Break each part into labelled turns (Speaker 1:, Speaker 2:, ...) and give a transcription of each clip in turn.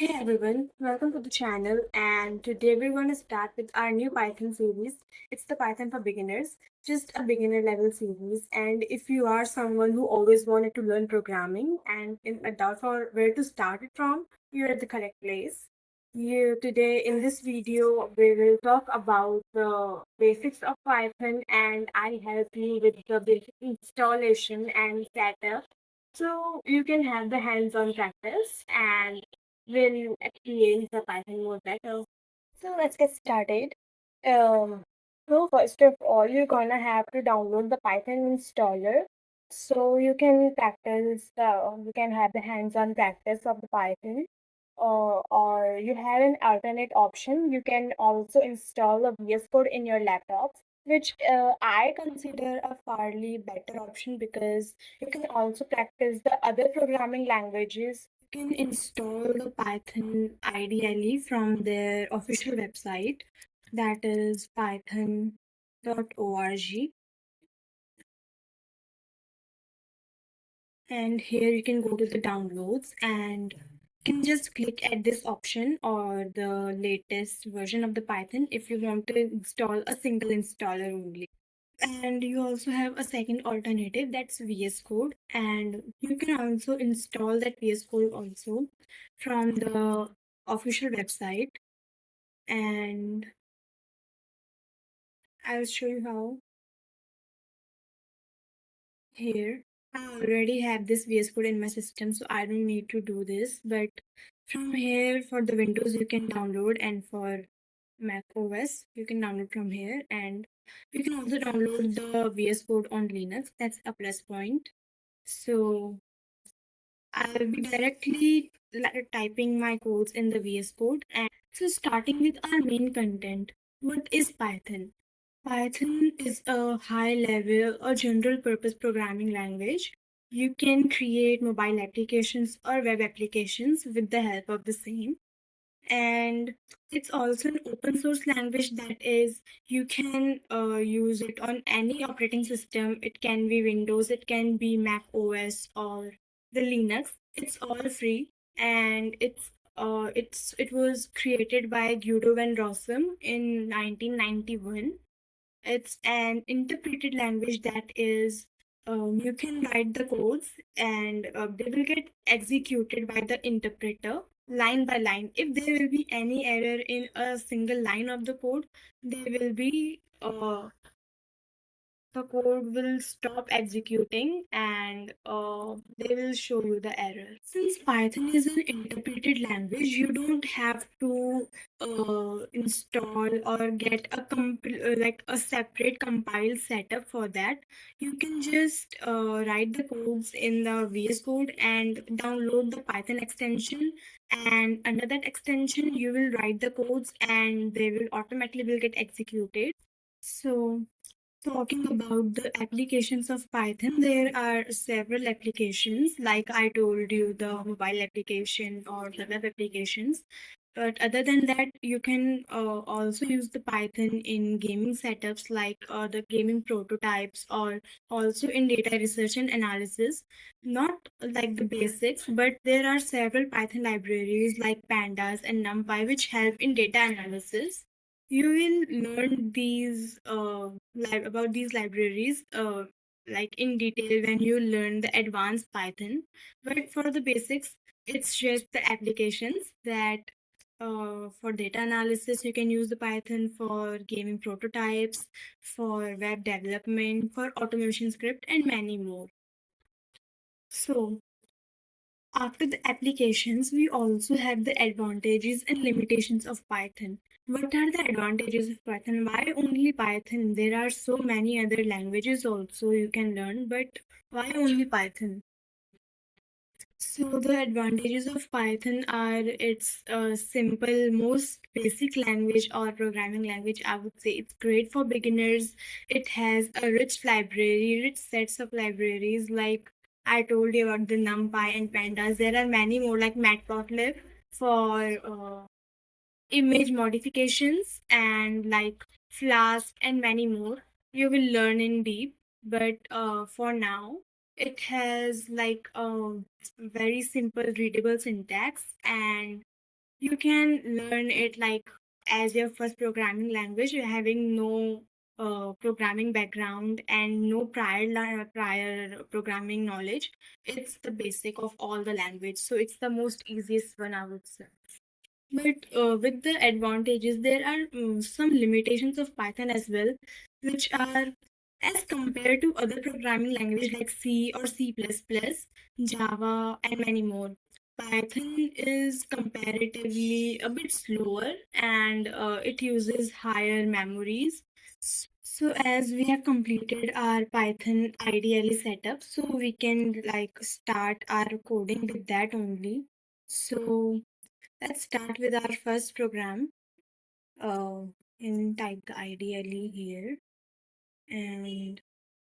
Speaker 1: Hey everyone, welcome to the channel, and today we're going to start with our new Python series. It's the Python for beginners, just a beginner level series. And if you are someone who always wanted to learn programming and in a doubt for where to start it from, you're at the correct place. Today in this video we will talk about the basics of Python, and I help you with the basic installation and setup so you can have the hands-on practice and will experience the Python more better. So let's get started. Um, so first of all, you're gonna have to download the Python installer so you can you can have the hands-on practice of the Python. Or you have an alternate option. You can also install a VS Code in your laptops, which I consider a fairly better option because you can also practice the other programming languages. You can install the Python ideally from their official website, that is python.org. And here you can go to the downloads and you can just click at this option or the latest version of the Python if you want to install a single installer only. And you also have a second alternative, that's VS Code, and you can also install that VS Code also from the official website. And I'll show you how. Here I already have this VS Code in my system, so I don't need to do this. But from here, for the Windows you can download, and for Mac OS you can download from here, and you can also download the VS Code on Linux. That's a plus point. So I'll be directly typing my codes in the VS Code. And so starting with our main content, what is Python? Python is a high level or general purpose programming language. You can create mobile applications or web applications with the help of the same. And it's also an open source language, that is, you can use it on any operating system. It can be Windows, it can be Mac OS or the Linux. It's all free, and it was created by Guido van Rossum in 1991. It's an interpreted language, that is, you can write the codes and they will get executed by the interpreter line by line. If there will be any error in a single line of the code, they will be the code will stop executing, and they will show you the error. Since Python is an interpreted language, you don't have to install or get like a separate compile setup for that. You can just write the codes in the VS Code and download the Python extension, and under that extension you will write the codes and they will automatically will get executed. So talking about the applications of Python, there are several applications, like I told you, the mobile application or the web applications. But other than that, you can also use the Python in gaming setups, like the gaming prototypes, or also in data research and analysis. Not like the basics, but there are several Python libraries like Pandas and NumPy which help in data analysis. You will learn about these libraries like in detail when you learn the advanced Python. But for the basics, it's just the applications that for data analysis, you can use the Python for gaming prototypes, for web development, for automation script, and many more. So after the applications, we also have the advantages and limitations of Python. What are the advantages of Python? Why only Python? There are so many other languages also you can learn, but why only Python? So the advantages of Python are it's a simple, most basic language or programming language. I would say it's great for beginners. It has a rich library, rich sets of libraries. Like I told you about the NumPy and Pandas. There are many more, like Matplotlib for image modifications, and like Flask and many more. You will learn in deep, but for now, it has like a very simple readable syntax, and You can learn it like as your first programming language, having no programming background and no prior programming knowledge. It's the basic of all the language, so it's the most easiest one, I would say. But with the advantages, there are some limitations of Python as well, which are as compared to other programming languages like C or C++, Java, and many more. Python is comparatively a bit slower and it uses higher memories. So as we have completed our Python IDLE setup, so we can like start our coding with that only. So let's start with our first program. Uh, and type the IDLE here. And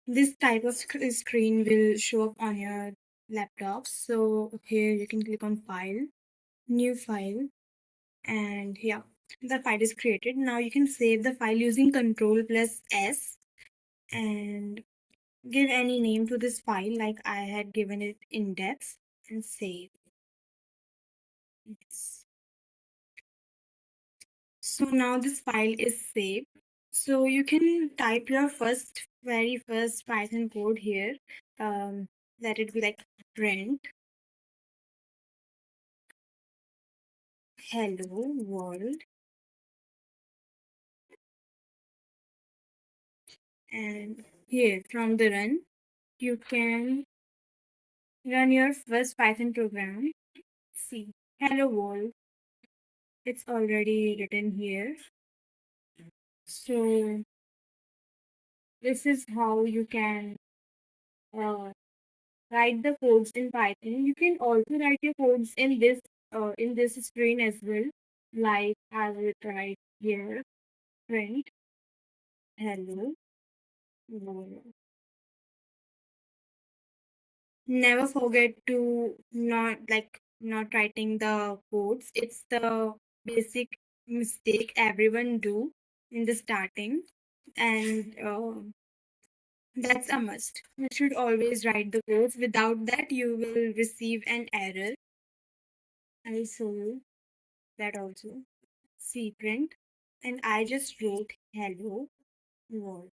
Speaker 1: this type of screen will show up on your laptop. So here you can click on File, New File, and yeah, the file is created. Now you can save the file using Control plus S and give any name to this file, like I had given it index, and save. Yes. So now this file is saved. So you can type your very first Python code here. Let it be like print hello world, and here from the run you can run your first Python program. See, hello world. It's already written here. So this is how you can uh, write the codes in Python. You can also write your codes in this screen as well. Like I will write here print hello world. Never forget to not writing the codes. It's the basic mistake everyone do in the starting, and that's a must. You should always write the codes. Without that, you will receive an error. I show you that also. C print, and I just wrote hello world.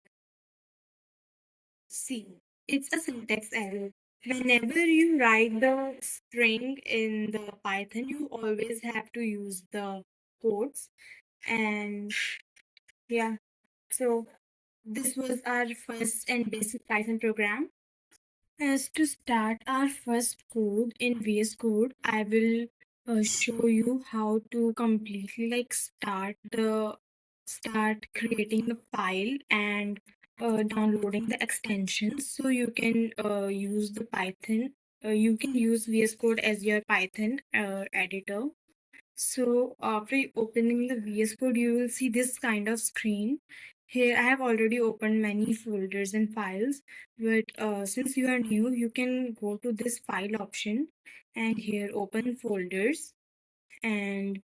Speaker 1: See, it's a syntax error. Whenever you write the string in the Python, you always have to use the quotes. And yeah, so this was our first and basic Python program. As to start our first code in VS Code, I will show you how to completely like start creating the file and downloading the extensions. So you can use the Python. You can use VS Code as your Python editor. So after opening the VS Code, you will see this kind of screen. Here, I have already opened many folders and files, but since you are new, you can go to this file option and here open folders, and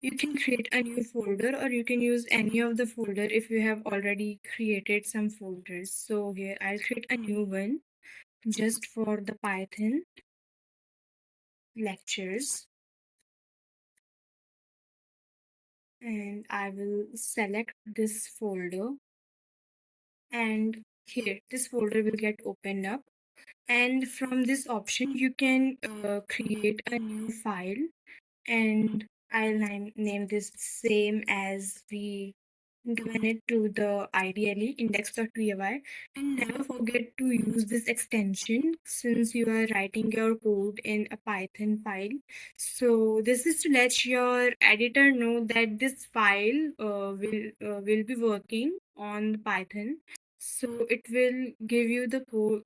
Speaker 1: you can create a new folder or you can use any of the folder if you have already created some folders. So here I'll create a new one just for the Python lectures, and I will select this folder, and here this folder will get opened up, and from this option you can create a new file, and I'll name this same as we given it to the IDLE index.py, and never forget to use this extension since you are writing your code in a Python file. So this is to let your editor know that this file will be working on Python. So it will give you the code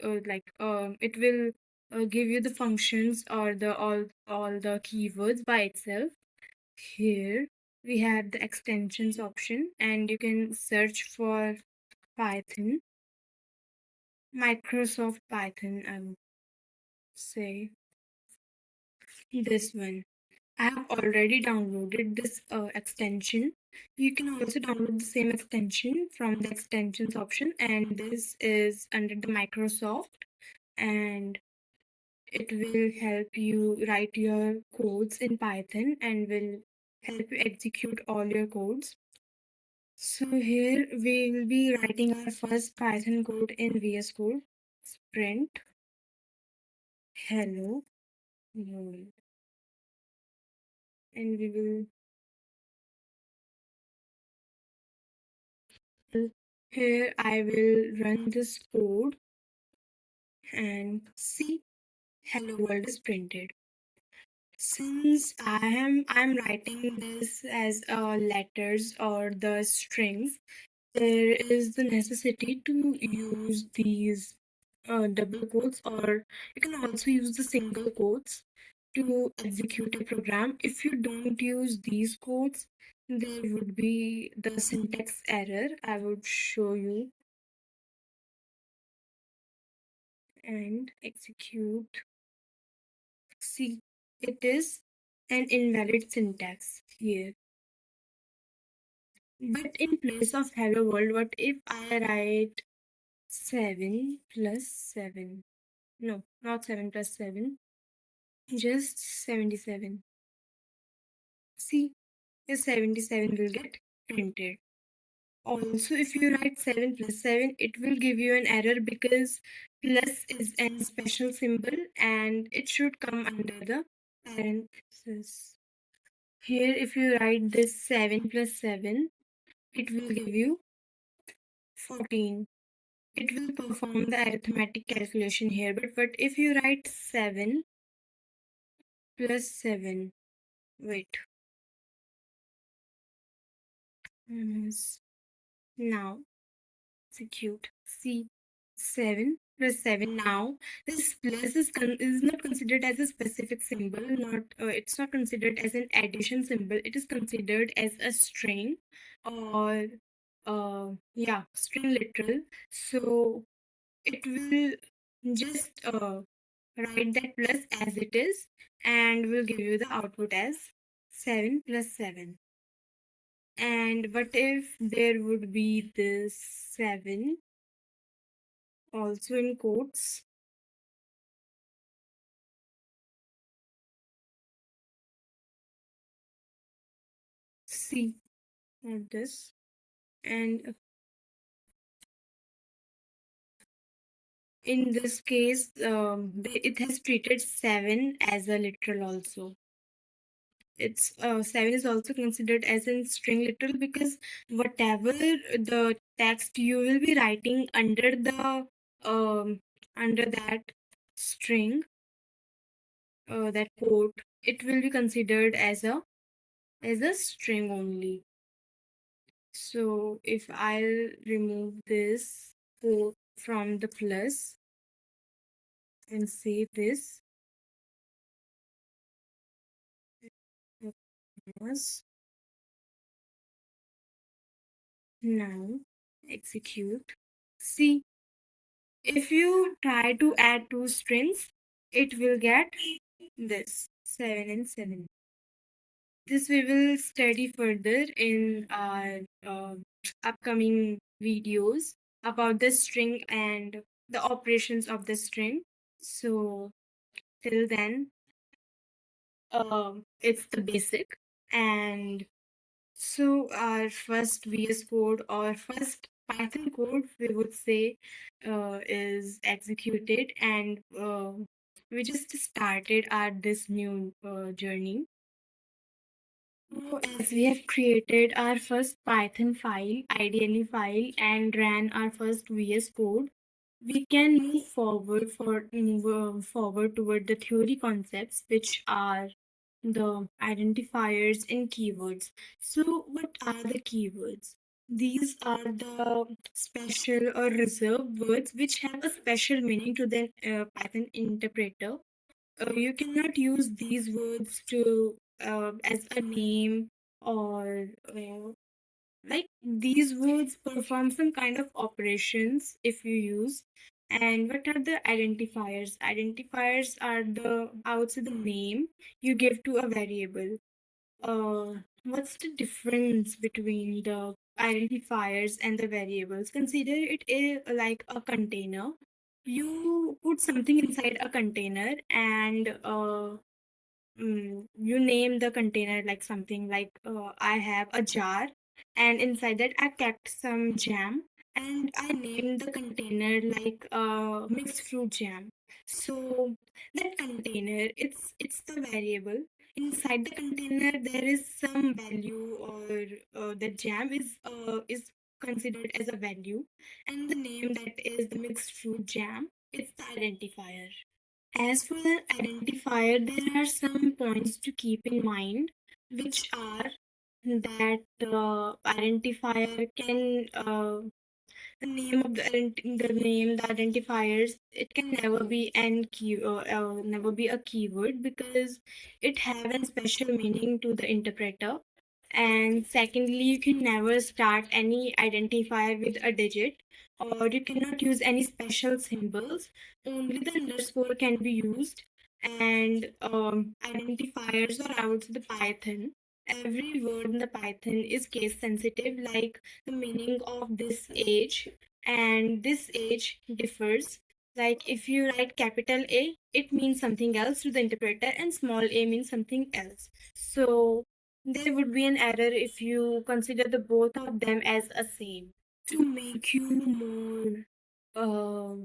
Speaker 1: it will give you the functions or the all the keywords by itself. Here we have the extensions option, and you can search for Python, Microsoft Python, I would say this one. I have already downloaded this extension. You can also download the same extension from the extensions option, and this is under the Microsoft, and it will help you write your codes in Python and will help you execute all your codes. So here we will be writing our first Python code in VS Code. Print hello world, and we will here I will run this code and see hello world is printed. Since I'm writing this as letters or the strings, there is the necessity to use these double quotes, or you can also use the single quotes to execute a program. If you don't use these quotes, there would be the syntax error. I would show you and execute. See, it is an invalid syntax here. But in place of hello world, what if I write 7 plus 7? No, not 7 plus 7, just 77. See, the 77 will get printed. Also, if you write 7 plus 7, it will give you an error because plus is an special symbol and it should come under the parenthesis. Here, if you write this 7 plus 7, it will give you 14. It will perform the arithmetic calculation here. But if you write 7 plus 7, wait, now execute. See, 7 plus 7. Now this plus is not considered as a specific symbol. Not It's not considered as an addition symbol. It is considered as a string, or yeah, string literal. So it will just write that plus as it is, and will give you the output as 7 plus 7. And what if there would be this 7 also in quotes? See, like this. And in this case, it has treated 7 as a literal also. It's 7 is also considered as a string literal because whatever the text you will be writing under that string, that quote, it will be considered as a string only. So if I'll remove this quote from the plus and save this, now execute. See, if you try to add two strings, it will get this 7 and 7. This we will study further in our upcoming videos about the string and the operations of the string. So till then, it's the basic. And so our first VS Code or first Python code, we would say, is executed, and we just started our this new journey. So as we have created our first Python file, ideally file, and ran our first VS Code, we can move forward toward the theory concepts, which are the identifiers and keywords. So what are the keywords? These are the special or reserved words which have a special meaning to the Python interpreter. You cannot use these words to as a name, or like these words perform some kind of operations if you use. And what are the identifiers? Identifiers are I would say, the name you give to a variable. What's the difference between the identifiers and the variables? Consider it like a container. You put something inside a container, and you name the container like something like I have a jar, and inside that I kept some jam, and I named the container like mixed fruit jam. So that container, it's the variable. Inside the container, there is some value, or the jam is considered as a value, and the name that is the mixed fruit jam. It's the identifier. As for the identifier, there are some points to keep in mind, which are that the identifier can the name of the name, the identifiers, it can never be never be a keyword because it have a special meaning to the interpreter. And secondly, you can never start any identifier with a digit, or you cannot use any special symbols. Only the underscore can be used. And identifiers are out the Python. Every word in the Python is case sensitive, like the meaning of this age, and this age differs. Like if you write capital A, it means something else to the interpreter, and small a means something else. So there would be an error if you consider the both of them as a same. To make you more uh,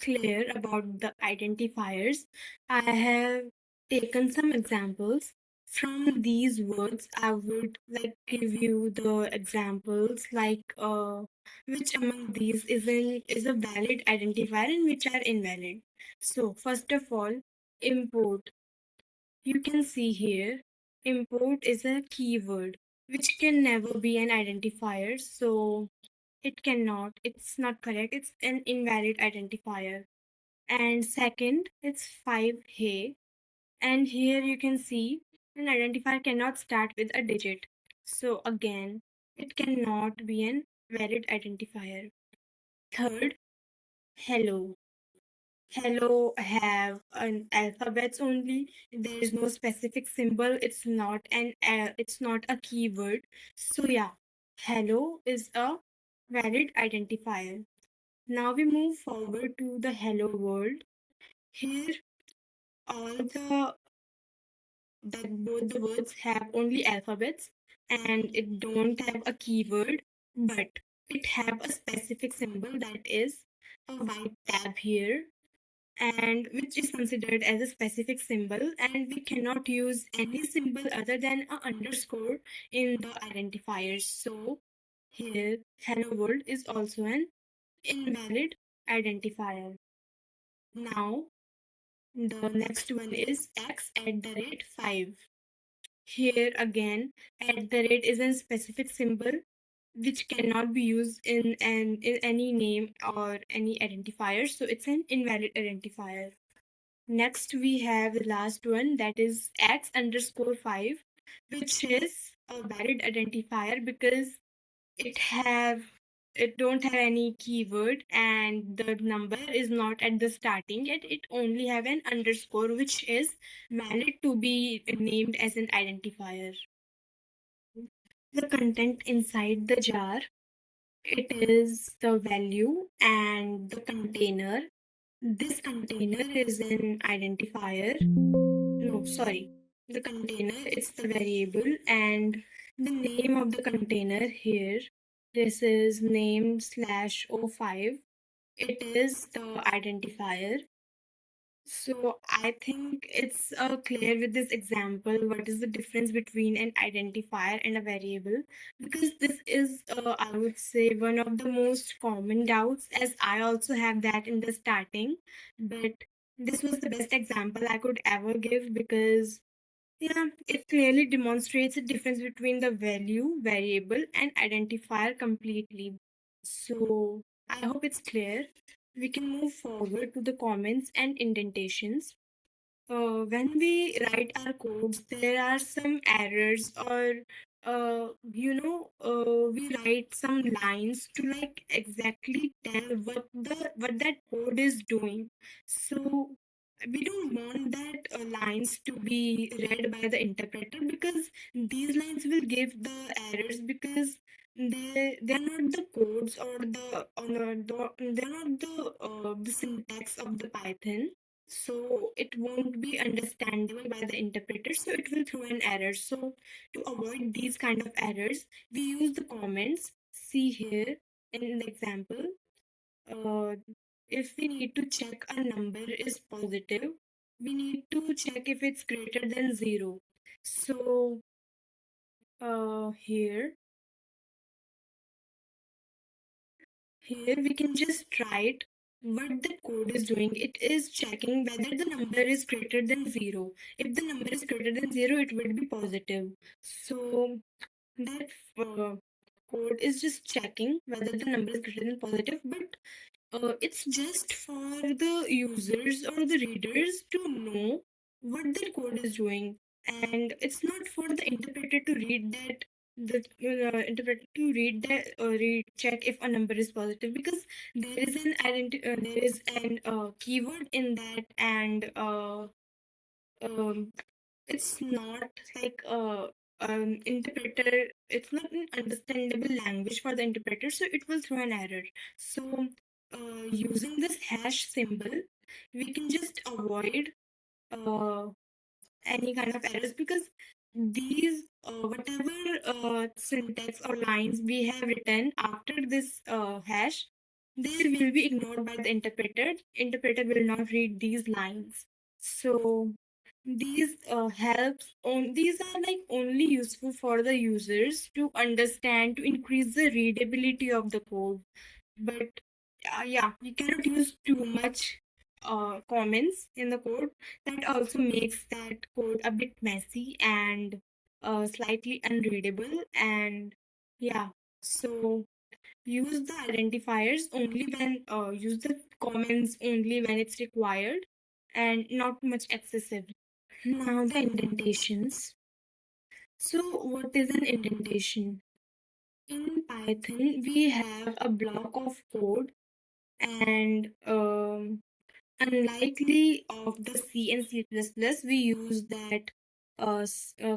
Speaker 1: clear about the identifiers, I have taken some examples. From these words, I would like give you the examples like which among these is a valid identifier and which are invalid. So first of all, import. You can see here, import is a keyword which can never be an identifier. So it's not correct. It's an invalid identifier. And second, it's 5 hey. And here you can see an identifier cannot start with a digit. So again, it cannot be an valid identifier. Third, hello. Hello have an alphabets only. There is no specific symbol. It's not a keyword. So yeah, hello is a valid identifier. Now we move forward to the hello world. Here all the that both the words have only alphabets, and it don't have a keyword, but it have a specific symbol that is a white tab here, and which is considered as a specific symbol, and we cannot use any symbol other than a underscore in the identifiers. So here hello world is also an invalid identifier. Now the next one is x at the rate 5. Here again, at the rate is a specific symbol which cannot be used in any name or any identifier, so it's an invalid identifier. Next, we have the last one, that is x underscore 5, which is a valid identifier because it have it don't have any keyword, and the number is not at the starting yet. It only have an underscore, which is valid to be named as an identifier. The content inside the jar, it is the value and the container. This container is an identifier. No, sorry. The container is the variable, and the name of the container here, this is name slash O5. It is the identifier. So I think it's clear with this example what is the difference between an identifier and a variable, because this is I would say one of the most common doubts, as I also have that in the starting. But this was the best example I could ever give because yeah, it clearly demonstrates the difference between the value, variable, and identifier completely. So I hope it's clear. We can move forward to the comments and indentations. When we write our codes, there are some errors, or we write some lines to like exactly tell what that code is doing. So we don't want that lines to be read by the interpreter, because these lines will give the errors, because they're not the codes or they're not the syntax of the Python. so it won't be understandable by the interpreter, so it will throw an error. So to avoid these kind of errors, we use the comments. See here in the example, uh, if we need to check a number is positive, we need to check if it's greater than 0. So here we can just write what the code is doing. It is checking whether the number is greater than 0. If the number is greater than 0, it will be positive. So that code is just checking whether the number is greater than positive, but it's just for the users or the readers to know what their code is doing, and it's not for the interpreter to read that the interpreter to read that read check if a number is positive, because there is an keyword in that, and um, it's not like interpreter, it's not an understandable language for the interpreter, so it will throw an error. So using this hash symbol, we can just avoid uh, any kind of errors, because these whatever syntax or lines we have written after this hash, they will be ignored by the interpreter will not read these lines. So these helps on these are like only useful for the users to understand, to increase the readability of the code. But yeah, you cannot use too much comments in the code. That also makes that code a bit messy and slightly unreadable. And yeah, so use the identifiers only when use the comments only when it's required, and not much excessive. Now the indentations. So what is an indentation? In Python, we have a block of code, and unlikely of the C and C++, we use that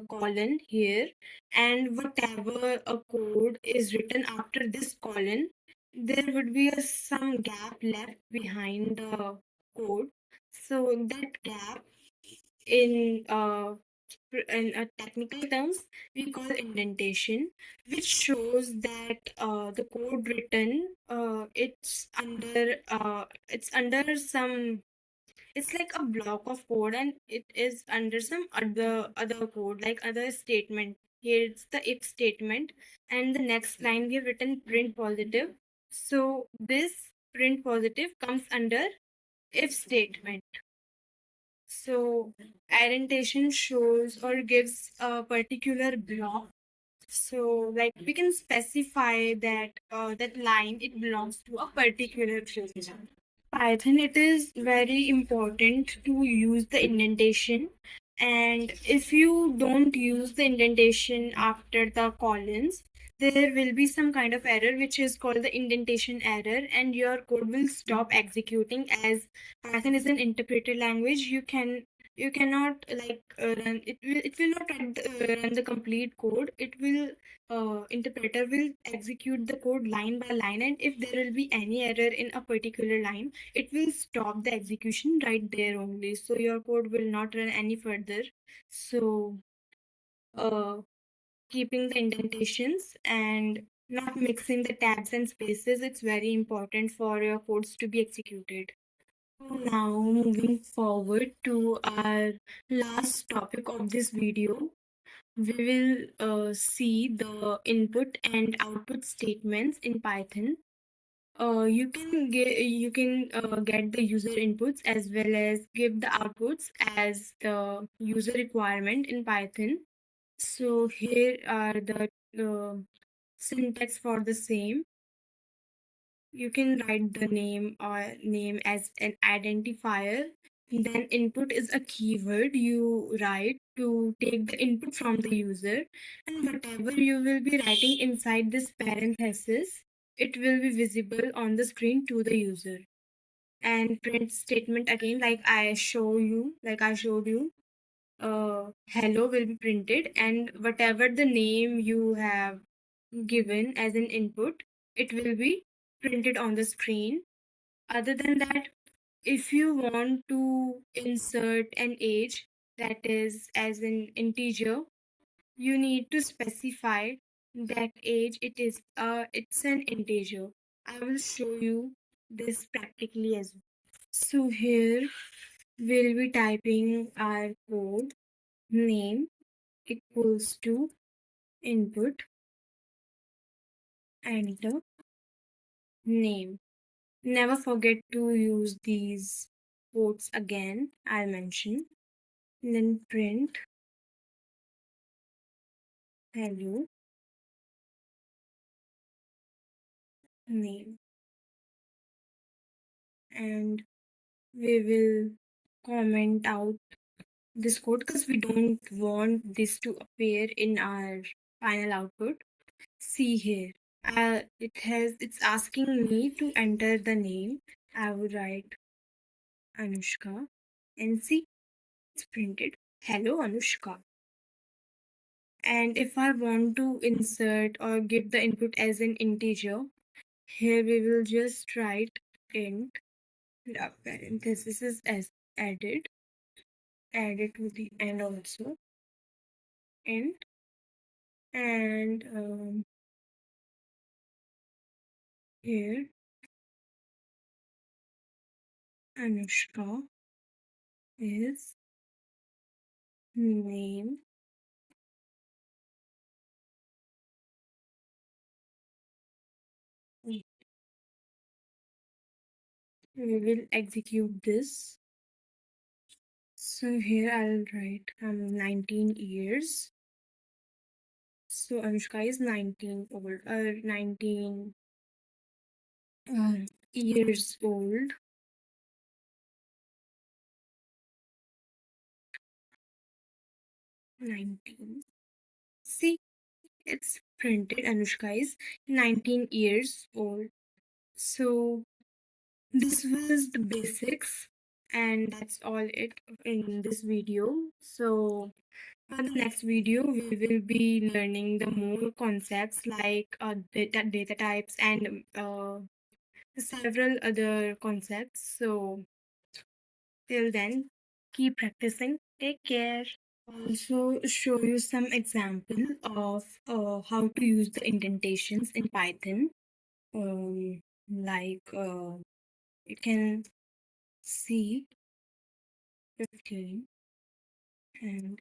Speaker 1: colon here, and whatever a code is written after this colon, there would be some gap left behind the code. So that gap in technical terms, we call indentation, which shows that the code written it's under some, it's like a block of code, and it is under some other code, like other statement. Here it's the if statement, and the next line we have written print positive. So this print positive comes under if statement. So indentation shows or gives a particular block. So like we can specify that that line, it belongs to a particular region. Python, it is very important to use the indentation, and if you don't use the indentation after the colons, there will be some kind of error which is called the indentation error, and your code will stop executing. As Python is an interpreted language, you cannot like run it, it will not run the complete code. It will interpreter will execute the code line by line, and if there will be any error in a particular line, it will stop the execution right there only, so your code will not run any further. So uh, keeping the indentations and not mixing the tabs and spaces, it's very important for your codes to be executed. Now moving forward to our last topic of this video, we will see the input and output statements in Python. You can get the user inputs as well as give the outputs as the user requirement in Python. So here are the syntax for the same. You can write the name as an identifier. Then input is a keyword you write to take the input from the user, and whatever you will be writing inside this parenthesis, it will be visible on the screen to the user. And print statement again, like I showed you, hello will be printed, and whatever the name you have given as an input, it will be printed on the screen. Other than that, If you want to insert an age that is as an integer, you need to specify that age. It's an integer. I will show you this practically as well. So here we'll be typing our code. Name equals to input, enter, name. Never forget to use these quotes again, I'll mention. Then print hello name, and we will comment out this code because we don't want this to appear in our final output. See here, it's asking me to enter the name. I would write Anushka and see, it's printed hello Anushka. And if I want to insert or give the input as an integer, here we will just write int, the parenthesis is as added, add it to the end also, int, and here Anushka is name. We will execute this. So here I'll write 19 years. So Anushka is 19 years old. 19. See, it's printed. Anushka is 19 years old. So this was the basics, and that's all it in this video. So for the next video, we will be learning the more concepts like data types and several other concepts. So till then, keep practicing. Take care. Also show you some example of how to use the indentations in Python. Like you can see 15 and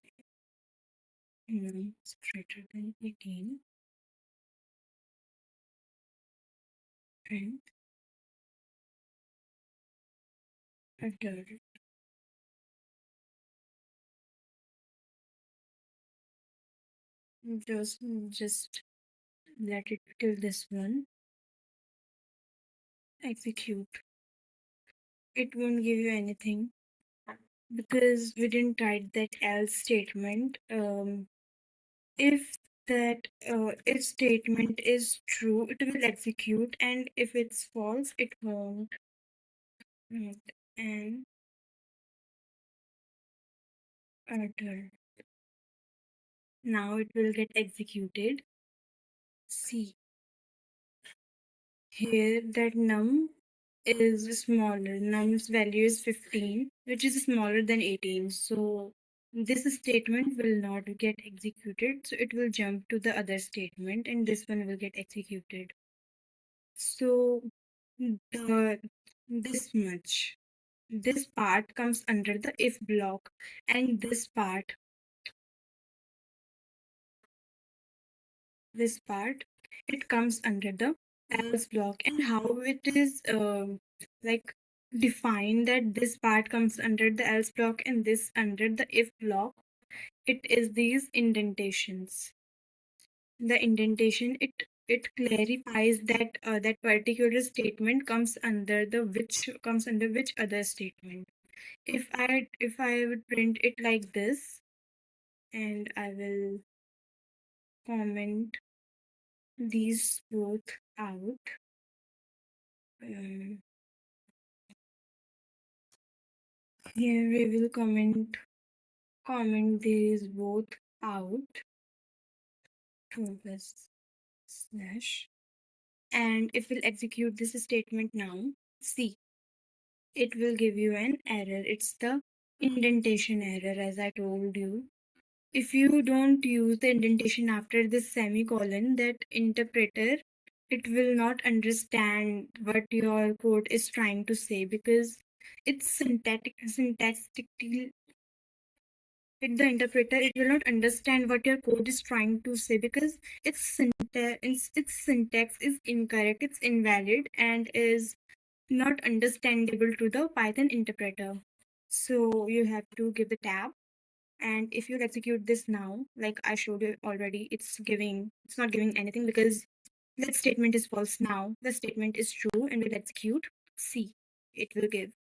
Speaker 1: is greater than 18 and adult. Just let it till this one. Execute. It won't give you anything because we didn't write that else statement. If that if statement is true, it will execute, and if it's false, it won't. Right. And adult. Now it will get executed. See here that num is smaller. Num's value is 15, which is smaller than 18. So this statement will not get executed. So it will jump to the other statement, and this one will get executed. So the this much. This part comes under the if block, and this part, it comes under the else block. And how it is like defined that this part comes under the else block and this under the if block, it is these indentations. The indentation, it clarifies that that particular statement comes under which other statement. If I would print it like this, and I will comment these both out. Um, Here we will comment these both out plus slash, and if we'll execute this statement now, see it will give you an error. It's the indentation error, as I told you. If you don't use the indentation after this semicolon, that interpreter, it will not understand what your code is trying to say, because it's syntactically, the interpreter, it will not understand what your code is trying to say, because its syntax is incorrect, it's invalid, and is not understandable to the Python interpreter. So you have to give the tab, and if you execute this now, like I showed you already, it's not giving anything, because that statement is false. Now the statement is true, and we'll execute. See, it will give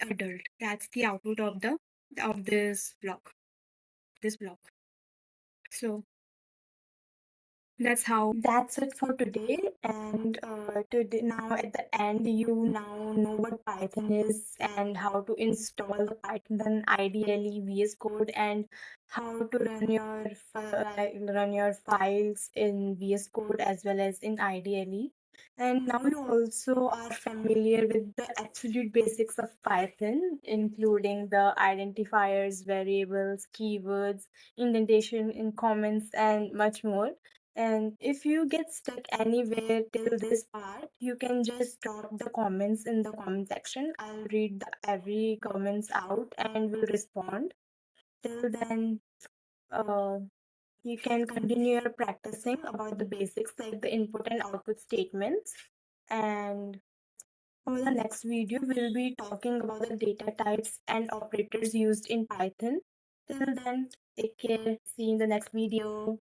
Speaker 1: adult. That's the output of this block. So that's it for today. And today, now at the end, you now know what Python is and how to install the Python IDLE VS Code, and how to run your files in VS Code as well as in IDLE. And now you also are familiar with the absolute basics of Python, including the identifiers, variables, keywords, indentation in comments, and much more. And if you get stuck anywhere till this part, you can just drop the comments in the comment section. I'll read every comments out and will respond. Till then, uh, you can continue your practicing about the basics like the input and output statements. And for the next video, we'll be talking about the data types and operators used in Python. Till then, take care. See you in the next video.